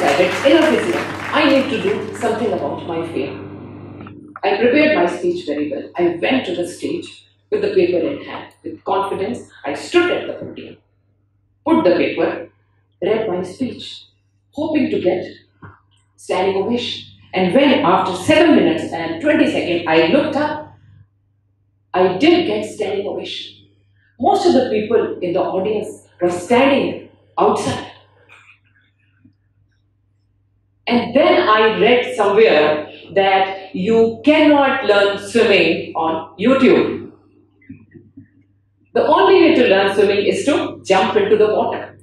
decided, enough is enough. I need to do something about my fear. I prepared my speech very well. I went to the stage with the paper in hand. With confidence, I stood at the podium, put the paper, read my speech, hoping to get standing ovation. And when after 7 minutes and 20 seconds, I looked up, I did get standing ovation. Most of the people in the audience were standing outside. And then I read somewhere that you cannot learn swimming on YouTube. The only way to learn swimming is to jump into the water.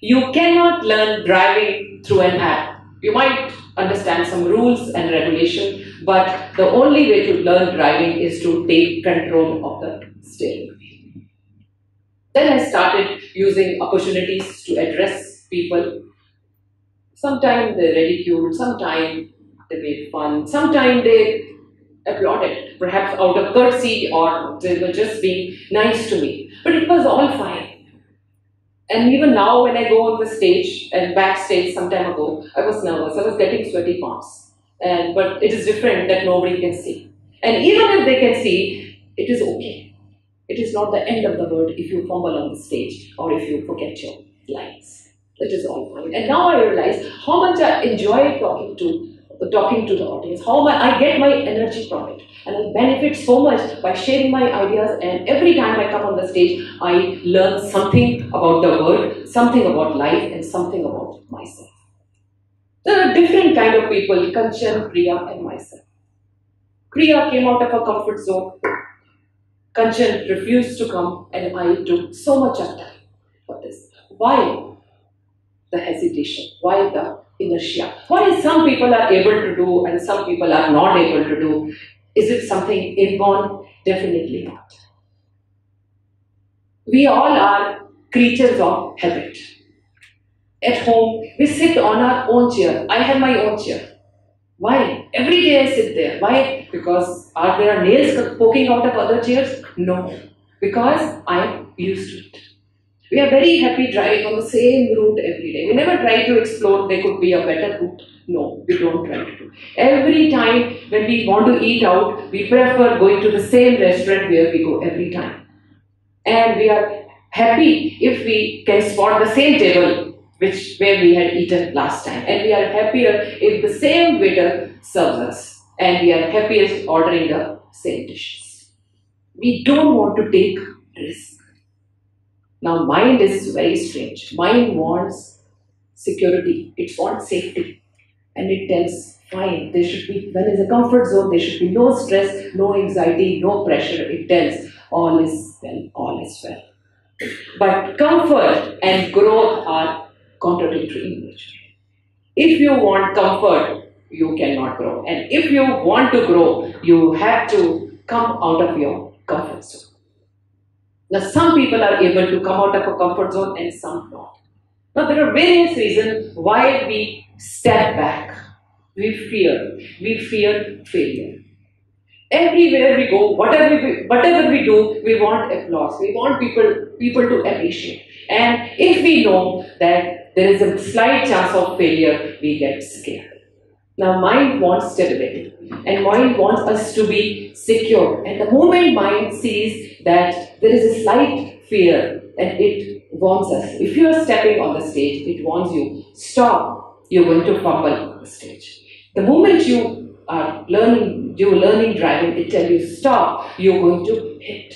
You cannot learn driving through an app. You might understand some rules and regulation, but the only way to learn driving is to take control of the steering wheel. Then I started using opportunities to address people. Sometimes they ridiculed, sometimes they made fun, sometimes they applauded, perhaps out of courtesy, or they were just being nice to me. But it was all fine. And even now when I go on the stage and backstage some time ago, I was nervous, I was getting sweaty palms. But it is different that nobody can see. And even if they can see, it is okay. It is not the end of the world if you fumble on the stage or if you forget your lines. It is all fine. And now I realize how much I enjoy talking to the audience, how I get my energy from it. And I benefit so much by sharing my ideas, and every time I come on the stage, I learn something about the world, something about life, and something about myself. There are different kind of people, Kanchan, Priya, and myself. Priya came out of her comfort zone. Kanchan refused to come, and I took so much of time for this. Why the hesitation? Why the inertia? Why some people are able to do and some people are not able to do? Is it something inborn? Definitely not. We all are creatures of habit. At home, we sit on our own chair. I have my own chair. Why? Every day I sit there. Why? Because are there nails poking out of other chairs? No. Because I'm used to it. We are very happy driving on the same route every day. We never try to explore there could be a better route. No, we don't try to do. Every time when we want to eat out, we prefer going to the same restaurant where we go every time. And we are happy if we can spot the same table where we had eaten last time. And we are happier if the same waiter serves us. And we are happiest ordering the same dishes. We don't want to take risks. Now, mind is very strange. Mind wants security. It wants safety. And it tells, fine, there should be, when it's a comfort zone, there should be no stress, no anxiety, no pressure. It tells, all is well, all is well. But comfort and growth are contradictory in nature. If you want comfort, you cannot grow. And if you want to grow, you have to come out of your comfort zone. Now, some people are able to come out of a comfort zone and some not. Now, there are various reasons why we step back. We fear failure. Everywhere we go, whatever we do, we want applause. We want people to appreciate. And if we know that there is a slight chance of failure, we get scared. Now, mind wants stability, and mind wants us to be secure. And the moment mind sees that there is a slight fear, and it warns us. If you are stepping on the stage, it warns you, stop, you're going to fumble on the stage. The moment you are learning driving, it tells you, stop, you're going to hit.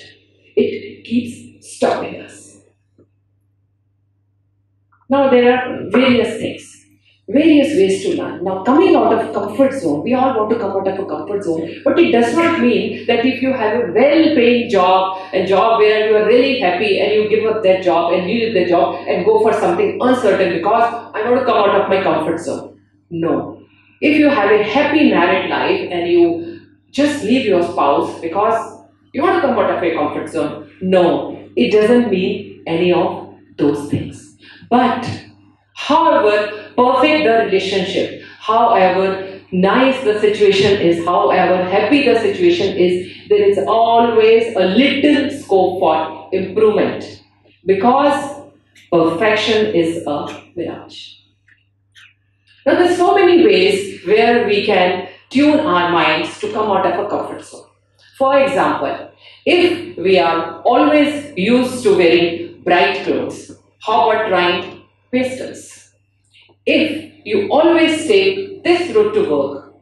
It keeps stopping us. Now, there are various things. Various ways to learn. Now, coming out of comfort zone, we all want to come out of a comfort zone, but it does not mean that if you have a well-paying job, a job where you are really happy and you give up that job and leave the job and go for something uncertain because I want to come out of my comfort zone. No. If you have a happy married life and you just leave your spouse because you want to come out of your comfort zone, no, it doesn't mean any of those things. But however perfect the relationship, however nice the situation is, however happy the situation is, there is always a little scope for improvement because perfection is a mirage. Now there's so many ways where we can tune our minds to come out of a comfort zone. For example, if we are always used to wearing bright clothes, how about trying pastels? If you always take this route to work,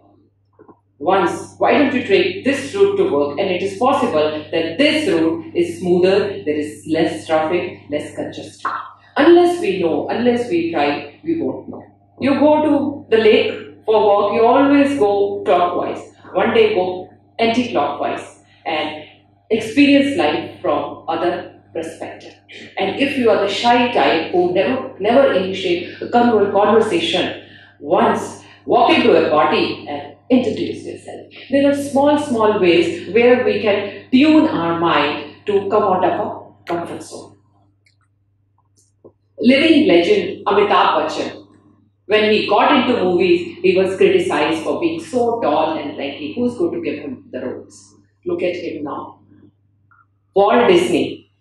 once, why don't you take this route to work? And it is possible that this route is smoother, there is less traffic, less congestion. Unless we know, unless we try, we won't know. You go to the lake for walk, you always go clockwise. One day go anti-clockwise and experience life from other perspective. And if you are the shy type who never initiate a conversation, once walk into a party and introduce yourself. There are small ways where we can tune our mind to come out of a comfort zone. Living legend Amitabh Bachchan, when he got into movies, he was criticized for being so tall and lanky. Who's going to give him the roles? Look at him now. Walt Disney,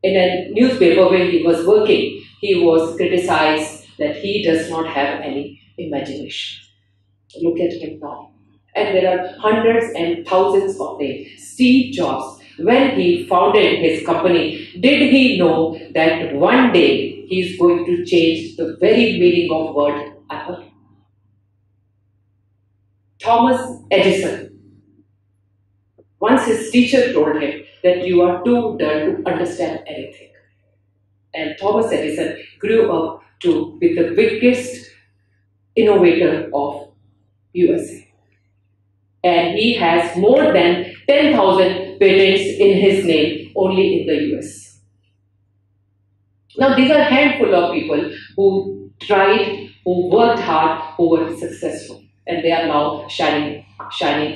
in a newspaper where he was working, he was criticized that he does not have any imagination. Look at him now. And there are hundreds and thousands of them. Steve Jobs, when he founded his company, did he know that one day he is going to change the very meaning of word Apple? Thomas Edison, once his teacher told him that you are too dull to understand anything. And Thomas Edison grew up to be the biggest innovator of USA. And he has more than 10,000 patents in his name only in the US. Now these are a handful of people who tried, who worked hard, who were successful. And they are now shining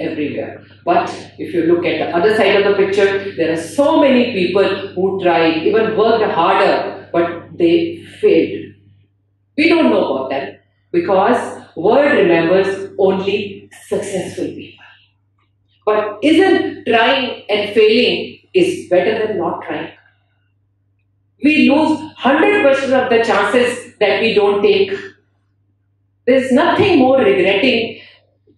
everywhere. But if you look at the other side of the picture, there are so many people who tried, even worked harder, but they failed. We don't know about them because world remembers only successful people. But isn't trying and failing is better than not trying? We lose 100% of the chances that we don't take. There's nothing more regretting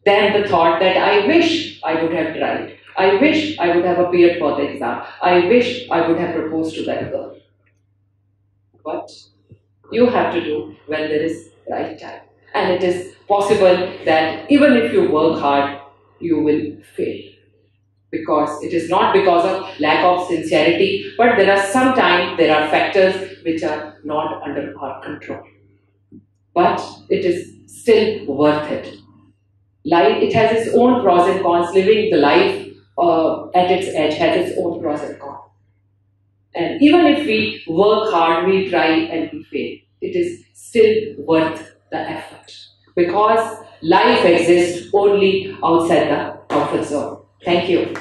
than the thought that I wish I would have tried. I wish I would have appeared for the exam. I wish I would have proposed to that girl. But you have to do when there is right time. And it is possible that even if you work hard, you will fail. Because it is not because of lack of sincerity, but there are factors which are not under our control. But it is still worth it. Life, it has its own pros and cons. Living the life at its edge has its own pros and cons. And even if we work hard, we try and we fail, it is still worth the effort. Because life exists only outside the comfort zone. Thank you.